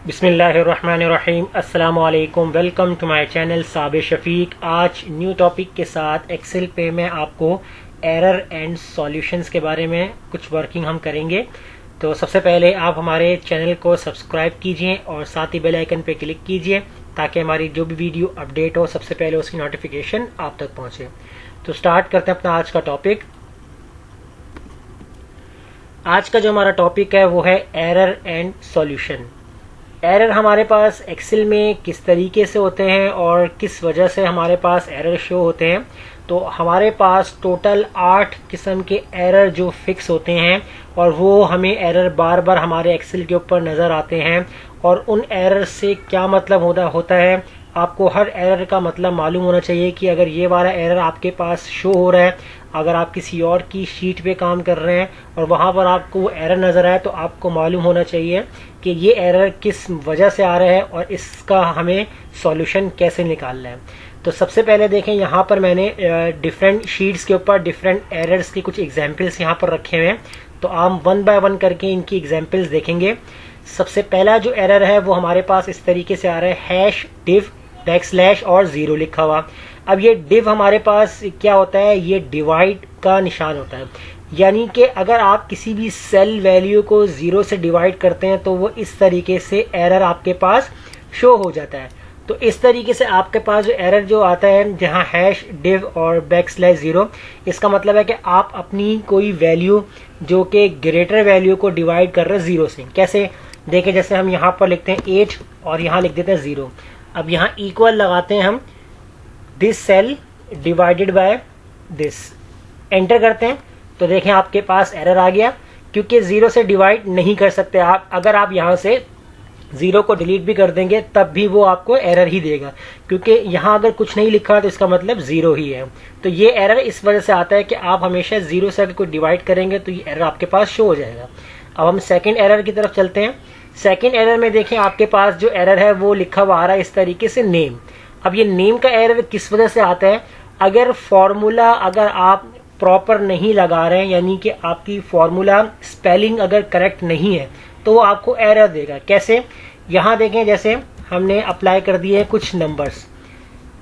बिस्मिल्लाहिर्रहमानिर्रहीम। अस्सलाम वालेकुम। Welcome to my channel Sabir Shafiq. आज न्यू टॉपिक के साथ एक्सेल पे मैं आपको एरर एंड सॉल्यूशंस के बारे में कुछ वर्किंग हम करेंगे। तो सबसे पहले आप हमारे चैनल को सब्सक्राइब कीजिए और साथ ही बेल आइकन पे क्लिक कीजिए ताकि हमारी जो भी वीडियो अपडेट हो सबसे पहले उसकी नोटिफिकेशन आप तक पहुंचे। तो स्टार्ट करते हैं अपना आज का टॉपिक। आज का जो हमारा टॉपिक है वो है एरर एंड सॉल्यूशन। एरर हमारे पास एक्सेल में किस तरीके से होते हैं और किस वजह से हमारे पास एरर शो होते हैं। तो हमारे पास टोटल 8 किस्म के एरर जो फिक्स होते हैं और वो हमें एरर बार बार हमारे एक्सेल के ऊपर नज़र आते हैं। और उन एरर से क्या मतलब होता है, आपको हर एरर का मतलब मालूम होना चाहिए कि अगर ये वाला एरर आपके पास शो हो रहा है, अगर आप किसी और की शीट पे काम कर रहे हैं और वहाँ पर आपको वो एरर नज़र आए तो आपको मालूम होना चाहिए कि ये एरर किस वजह से आ रहा है और इसका हमें सॉल्यूशन कैसे निकालना है। तो सबसे पहले देखें, यहाँ पर मैंने डिफरेंट शीट्स के ऊपर डिफरेंट एरर्स की कुछ एग्जाम्पल्स यहाँ पर रखे हुए हैं। तो आप वन बाय वन करके इनकी एग्जाम्पल्स देखेंगे। सबसे पहला जो एरर है वो हमारे पास इस तरीके से आ रहा है, हैश डिव बैकस्लैश और 0 लिखा हुआ। अब ये डिव हमारे पास क्या होता है, ये डिवाइड का निशान होता है। यानी कि अगर आप किसी भी सेल वैल्यू को 0 से डिवाइड करते हैं तो वो इस तरीके से एरर आपके पास शो हो जाता है। तो इस तरीके से आपके पास जो एरर जो आता है जहां हैश डिव और बैकस्लैश 0, इसका मतलब है कि आप अपनी कोई वैल्यू जो कि ग्रेटर वैल्यू को डिवाइड कर रहे हैं 0 से। कैसे देखें, जैसे हम यहाँ पर लिखते हैं 8 और यहाँ लिख देते हैं 0। अब यहाँ इक्वल लगाते हैं हम, this cell divided by this, enter करते हैं तो देखें आपके पास एरर आ गया, क्योंकि 0 से डिवाइड नहीं कर सकते आप। अगर आप यहाँ से 0 को डिलीट भी कर देंगे तब भी वो आपको एरर ही देगा, क्योंकि यहाँ अगर कुछ नहीं लिखा तो इसका मतलब 0 ही है। तो ये एरर इस वजह से आता है कि आप हमेशा 0 से अगर कोई डिवाइड करेंगे तो ये एरर आपके पास शो हो जाएगा। अब हम सेकेंड एरर की तरफ चलते हैं। सेकेंड एरर में देखें आपके पास जो एरर है वो लिखा हुआ आ रहा है इस तरीके से, नेम। अब ये नेम का एरर किस वजह से आता है, अगर फॉर्मूला अगर आप प्रॉपर नहीं लगा रहे हैं, यानी कि आपकी फॉर्मूला स्पेलिंग अगर करेक्ट नहीं है तो वो आपको एरर देगा। कैसे, यहाँ देखें, जैसे हमने अप्लाई कर दिए कुछ नंबर्स।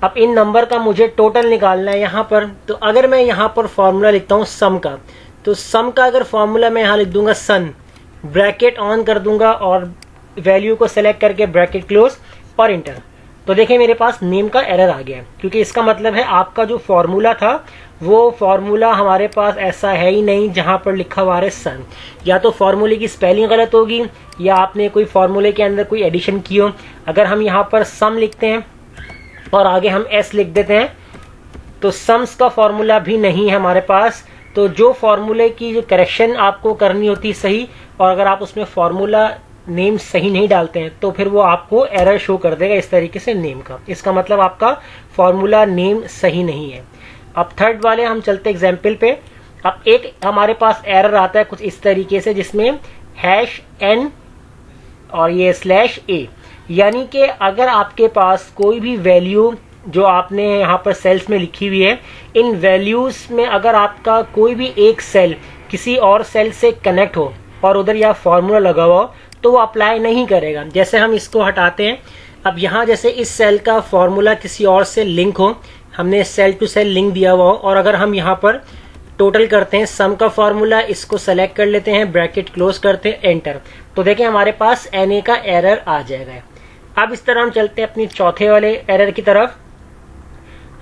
अब इन नंबर का मुझे टोटल निकालना है यहाँ पर। तो अगर मैं यहाँ पर फॉर्मूला लिखता हूँ सम का, तो सम का अगर फॉर्मूला मैं यहाँ लिख दूंगा सन, ब्रैकेट ऑन कर दूंगा और वैल्यू को सेलेक्ट करके ब्रैकेट क्लोज और इंटर, तो देखें मेरे पास नेम का एरर आ गया। क्योंकि इसका मतलब है आपका जो फॉर्मूला था वो फॉर्मूला हमारे पास ऐसा है ही नहीं जहां पर लिखा हुआ है सन। या तो फॉर्मूले की स्पेलिंग गलत होगी या आपने कोई फॉर्मूले के अंदर कोई एडिशन की हो। अगर हम यहाँ पर सम लिखते हैं और आगे हम एस लिख देते हैं तो सम्स का फॉर्मूला भी नहीं है हमारे पास। तो जो फॉर्मूले की जो करेक्शन आपको करनी होती सही, और अगर आप उसमें फॉर्मूला नेम सही नहीं डालते हैं तो फिर वो आपको एरर शो कर देगा इस तरीके से नेम का। इसका मतलब आपका फॉर्मूला नेम सही नहीं है। अब थर्ड वाले हम चलते एग्जाम्पल पे। अब एक हमारे पास एरर आता है कुछ इस तरीके से, जिसमें हैश एन और ये स्लैश ए, यानी कि अगर आपके पास कोई भी वैल्यू जो आपने यहाँ पर सेल्स में लिखी हुई है, इन वैल्यूज में अगर आपका कोई भी एक सेल किसी और सेल से कनेक्ट हो और उधर यह फॉर्मूला लगा हुआ हो तो वो अप्लाई नहीं करेगा। जैसे हम इसको हटाते हैं, अब यहाँ जैसे इस सेल का फॉर्मूला किसी और से लिंक हो, हमने सेल टू सेल लिंक दिया हुआ हो, और अगर हम यहाँ पर टोटल करते हैं सम का फॉर्मूला, इसको सेलेक्ट कर लेते हैं, ब्रैकेट क्लोज करते हैं, एंटर, तो देखें हमारे पास NA का एरर आ जाएगा। अब इस तरह हम चलते हैं अपनी चौथे वाले एरर की तरफ।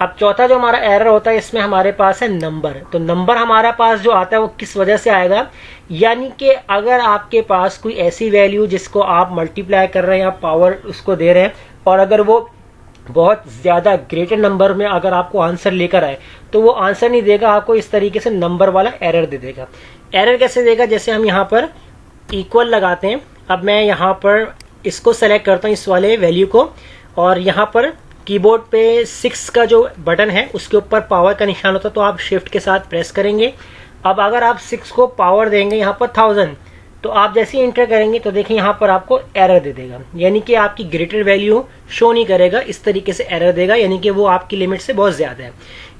अब चौथा जो हमारा एरर होता है इसमें हमारे पास है नंबर। तो नंबर हमारा पास जो आता है वो किस वजह से आएगा, यानी कि अगर आपके पास कोई ऐसी वैल्यू जिसको आप मल्टीप्लाई कर रहे हैं या पावर उसको दे रहे हैं, और अगर वो बहुत ज्यादा ग्रेटर नंबर में अगर आपको आंसर लेकर आए तो वो आंसर नहीं देगा, आपको इस तरीके से नंबर वाला एरर दे देगा। एरर कैसे देगा, जैसे हम यहाँ पर इक्वल लगाते हैं। अब मैं यहाँ पर इसको सेलेक्ट करता हूँ इस वाले वैल्यू को, और यहाँ पर कीबोर्ड पे 6 का जो बटन है उसके ऊपर पावर का निशान होता है, तो आप शिफ्ट के साथ प्रेस करेंगे। अब अगर आप 6 को पावर देंगे यहाँ पर 1000, तो आप जैसे ही इंटर करेंगे तो देखिए यहाँ पर आपको एरर दे देगा, यानी कि आपकी ग्रेटर वैल्यू शो नहीं करेगा, इस तरीके से एरर देगा, यानी कि वो आपकी लिमिट से बहुत ज्यादा है।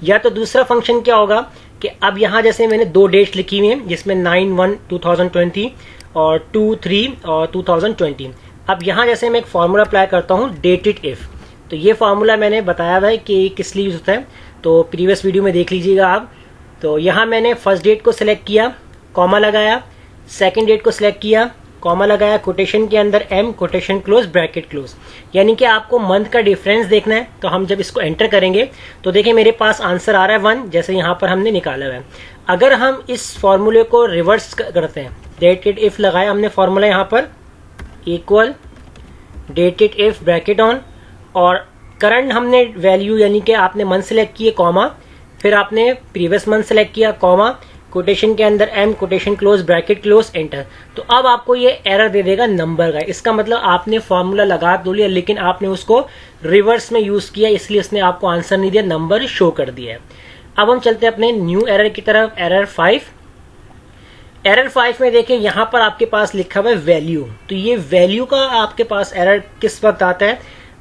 या तो दूसरा फंक्शन क्या होगा कि अब यहाँ जैसे मैंने 2 डेट्स लिखी हुई हैं जिसमें 9/1/2020 और 2/3 और 2020, अब यहाँ जैसे मैं एक फार्मूला अप्लाई करता हूँ डेटेड इफ, तो ये फार्मूला मैंने बताया हुआ है कि किस लिए यूज होता है, तो प्रीवियस वीडियो में देख लीजिएगा आप। तो यहाँ मैंने फर्स्ट डेट को सिलेक्ट किया, कॉमा लगाया, सेकंड डेट को सिलेक्ट किया, कॉमा लगाया, कोटेशन के अंदर M, quotation close, bracket close, यानी कि आपको मंथ का डिफरेंस देखना है। तो हम जब इसको एंटर करेंगे तो देखिए मेरे पास आंसर आ रहा है 1, जैसे यहाँ पर हमने निकाला हुआ है। अगर हम इस फॉर्मूले को रिवर्स करते हैं, डेटेड इफ लगाया हमने फॉर्मूला यहाँ पर, equal dated if bracket on, और करंट हमने वैल्यू यानी कि आपने मंथ सेलेक्ट किए, कॉमा, फिर आपने प्रीवियस मंथ सेलेक्ट किया, कॉमा, कोटेशन के अंदर M, quotation close, bracket close, enter. तो अब आपको ये एरर दे देगा नंबर का। इसका मतलब आपने फॉर्मूला लगा तो लिया लेकिन आपने उसको रिवर्स में यूज किया, इसलिए उसने आपको आंसर नहीं दिया, नंबर शो कर दिया है। अब हम चलते हैं अपने न्यू एरर की तरफ, एरर 5। एरर 5 में देखिए यहाँ पर आपके पास लिखा हुआ है वैल्यू। तो ये वैल्यू का आपके पास एरर किस वक्त आता है,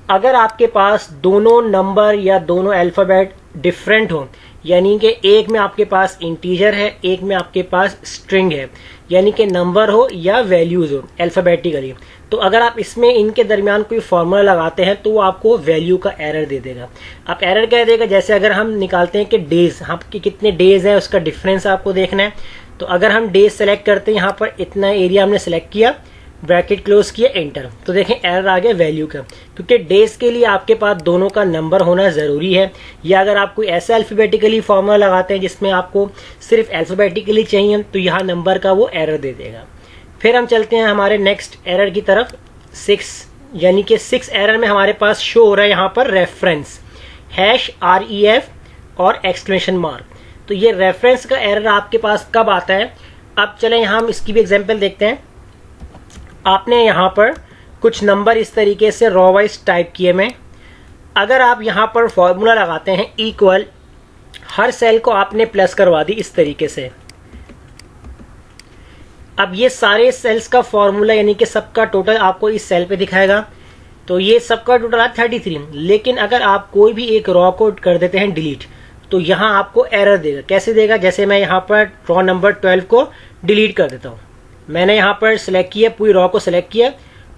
अगर आपके पास दोनों नंबर या दोनों अल्फाबेट डिफरेंट हो, यानी कि एक में आपके पास इंटीजर है, एक में आपके पास स्ट्रिंग है, यानी कि नंबर हो या वैल्यूज हो अल्फाबेटिकली। तो अगर आप इसमें इनके दरमियान कोई फॉर्मूला लगाते हैं तो वो आपको वैल्यू का एरर दे देगा। आप एरर क्या देगा, जैसे अगर हम निकालते हैं कि डेज, आपके कितने डेज है उसका डिफरेंस आपको देखना है। तो अगर हम डेज सेलेक्ट करते हैं, यहाँ पर इतना एरिया हमने सेलेक्ट किया, ब्रैकेट क्लोज किया, एंटर, तो देखें एरर आ गया वैल्यू का, क्योंकि डेज के लिए आपके पास दोनों का नंबर होना जरूरी है। या अगर आप कोई ऐसा अल्फाबेटिकली फॉर्मूला लगाते हैं जिसमें आपको सिर्फ अल्फाबेटिकली चाहिए, तो यहाँ नंबर का वो एरर दे देगा। फिर हम चलते हैं हमारे नेक्स्ट एरर की तरफ, 6, यानी कि 6 एरर में हमारे पास शो हो रहा है यहाँ पर रेफरेंस, हैश REF और एक्सक्लेमेशन मार्क। तो ये रेफरेंस का एरर आपके पास कब आता है, अब चले यहाँ हम इसकी भी एग्जाम्पल देखते हैं। आपने यहाँ पर कुछ नंबर इस तरीके से रॉ वाइज टाइप किए में, अगर आप यहाँ पर फॉर्मूला लगाते हैं इक्वल, हर सेल को आपने प्लस करवा दी इस तरीके से। अब ये सारे सेल्स का फॉर्मूला यानी कि सबका टोटल आपको इस सेल पे दिखाएगा। तो ये सबका टोटल है 33, लेकिन अगर आप कोई भी एक रॉ को कर देते हैं डिलीट, तो यहाँ आपको एरर देगा। कैसे देगा, जैसे मैं यहाँ पर रॉ नंबर 12 को डिलीट कर देता हूँ। मैंने यहाँ पर सिलेक्ट किया, पूरी रॉ को सिलेक्ट किया,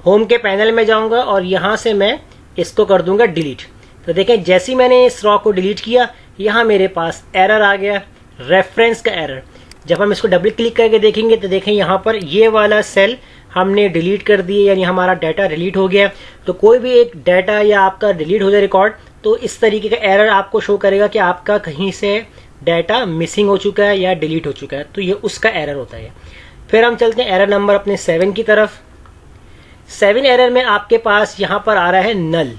होम के पैनल में जाऊंगा और यहाँ से मैं इसको कर दूंगा डिलीट। तो देखें जैसे ही मैंने इस रॉ को डिलीट किया, यहाँ मेरे पास एरर आ गया, रेफरेंस का एरर। जब हम इसको डबल क्लिक करके देखेंगे तो देखें यहाँ पर ये वाला सेल हमने डिलीट कर दिए, यानी हमारा डाटा डिलीट हो गया। तो कोई भी एक डाटा या आपका डिलीट हो जाए रिकॉर्ड, तो इस तरीके का एरर आपको शो करेगा कि आपका कहीं से डाटा मिसिंग हो चुका है या डिलीट हो चुका है, तो ये उसका एरर होता है। फिर हम चलते हैं एरर नंबर अपने 7 की तरफ। 7 एरर में आपके पास यहाँ पर आ रहा है नल।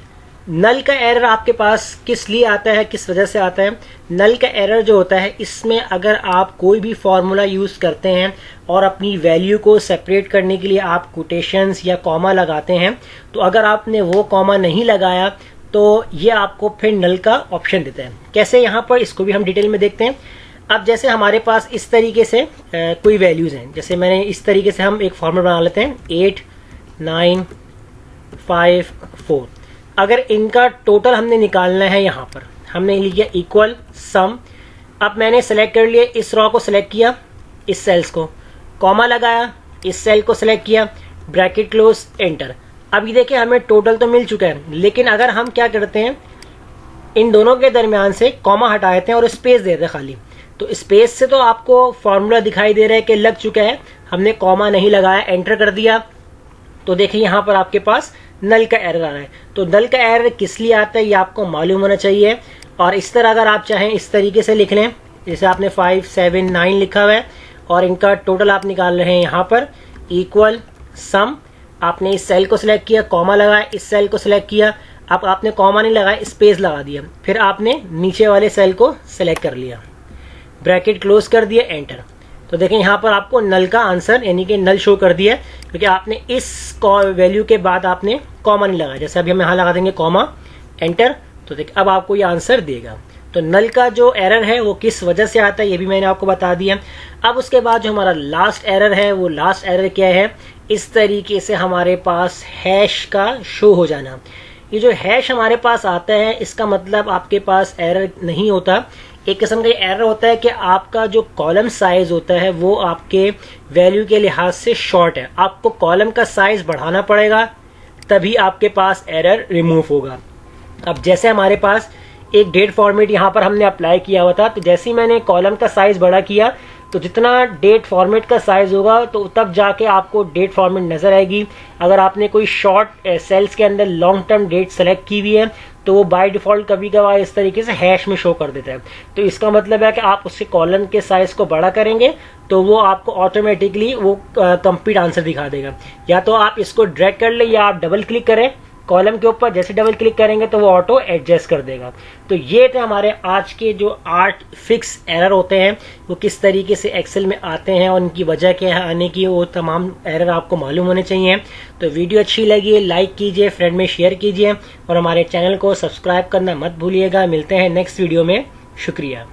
नल का एरर आपके पास किस लिए आता है, किस वजह से आता है, नल का एरर जो होता है इसमें अगर आप कोई भी फॉर्मूला यूज करते हैं और अपनी वैल्यू को सेपरेट करने के लिए आप कोटेशंस या कॉमा लगाते हैं, तो अगर आपने वो कॉमा नहीं लगाया तो ये आपको फिर नल का ऑप्शन देता है। कैसे, यहाँ पर इसको भी हम डिटेल में देखते हैं। अब जैसे हमारे पास इस तरीके से कोई वैल्यूज हैं, जैसे मैंने इस तरीके से हम एक फॉर्मूला बना लेते हैं 8 9 5 4। अगर इनका टोटल हमने निकालना है, यहाँ पर हमने लिखा इक्वल सम। अब मैंने सेलेक्ट कर लिया, इस रॉ को सिलेक्ट किया, इस सेल्स को, कॉमा लगाया, इस सेल को सिलेक्ट किया, ब्रैकेट क्लोज, एंटर। अब ये देखिए हमें टोटल तो मिल चुका है, लेकिन अगर हम क्या करते हैं, इन दोनों के दरमियान से कॉमा हटा देते हैं और स्पेस दे देते हैं खाली, तो स्पेस से तो आपको फॉर्मूला दिखाई दे रहा है कि लग चुका है, हमने कॉमा नहीं लगाया, एंटर कर दिया, तो देखिए यहाँ पर आपके पास नल का एरर आ रहा है। तो नल का एरर किस लिए आता है ये आपको मालूम होना चाहिए। और इस तरह अगर आप चाहें इस तरीके से लिख लें, जैसे आपने 5 7 9 लिखा हुआ है और इनका टोटल आप निकाल रहे हैं, यहाँ पर इक्वल सम, आपने इस सेल को सिलेक्ट किया, कॉमा लगाया, इस सेल को सिलेक्ट किया, अब आपने कॉमा नहीं लगाया, स्पेस लगा दिया, फिर आपने नीचे वाले सेल को सिलेक्ट कर लिया, ब्रैकेट क्लोज कर दिया, एंटर। तो देखें यहाँ पर आपको नल का आंसर यानी कि नल शो कर दिया, क्योंकि आपने इस वैल्यू के बाद आपने कॉमा नहीं लगाया। जैसे अभी हम यहाँ लगा देंगे कॉमा, एंटर, तो देखिए अब आपको ये आंसर देगा। तो नल का जो एरर है वो किस वजह से आता है ये भी मैंने आपको बता दिया। अब उसके बाद जो हमारा लास्ट एरर है, वो लास्ट एरर क्या है, इस तरीके से हमारे पास हैश का शो हो जाना। ये जो हैश हमारे पास आता है, इसका मतलब आपके पास एरर नहीं होता, एक किस्म का एरर होता है कि आपका जो कॉलम साइज होता है वो आपके वैल्यू के लिहाज से शॉर्ट है, आपको कॉलम का साइज बढ़ाना पड़ेगा तभी आपके पास एरर रिमूव होगा। अब जैसे हमारे पास एक डेट फॉर्मेट यहाँ पर हमने अप्लाई किया हुआ था, तो जैसे ही मैंने कॉलम का साइज बड़ा किया तो जितना डेट फॉर्मेट का साइज होगा तो तब जाके आपको डेट फॉर्मेट नजर आएगी। अगर आपने कोई शॉर्ट सेल्स के अंदर लॉन्ग टर्म डेट सेलेक्ट की हुई है तो वो बाय डिफॉल्ट कभी कभार इस तरीके से हैश में शो कर देता है। तो इसका मतलब है कि आप उससे कॉलम के साइज को बड़ा करेंगे तो वो आपको ऑटोमेटिकली वो कंप्लीट आंसर दिखा देगा। या तो आप इसको ड्रैग कर ले या आप डबल क्लिक करें कॉलम के ऊपर, जैसे डबल क्लिक करेंगे तो वो ऑटो एडजस्ट कर देगा। तो ये थे हमारे आज के जो 8 फिक्स एरर होते हैं, वो किस तरीके से एक्सेल में आते हैं और उनकी वजह क्या है आने की, वो तमाम एरर आपको मालूम होने चाहिए। तो वीडियो अच्छी लगी लाइक कीजिए, फ्रेंड में शेयर कीजिए और हमारे चैनल को सब्सक्राइब करना मत भूलिएगा। मिलते हैं नेक्स्ट वीडियो में, शुक्रिया।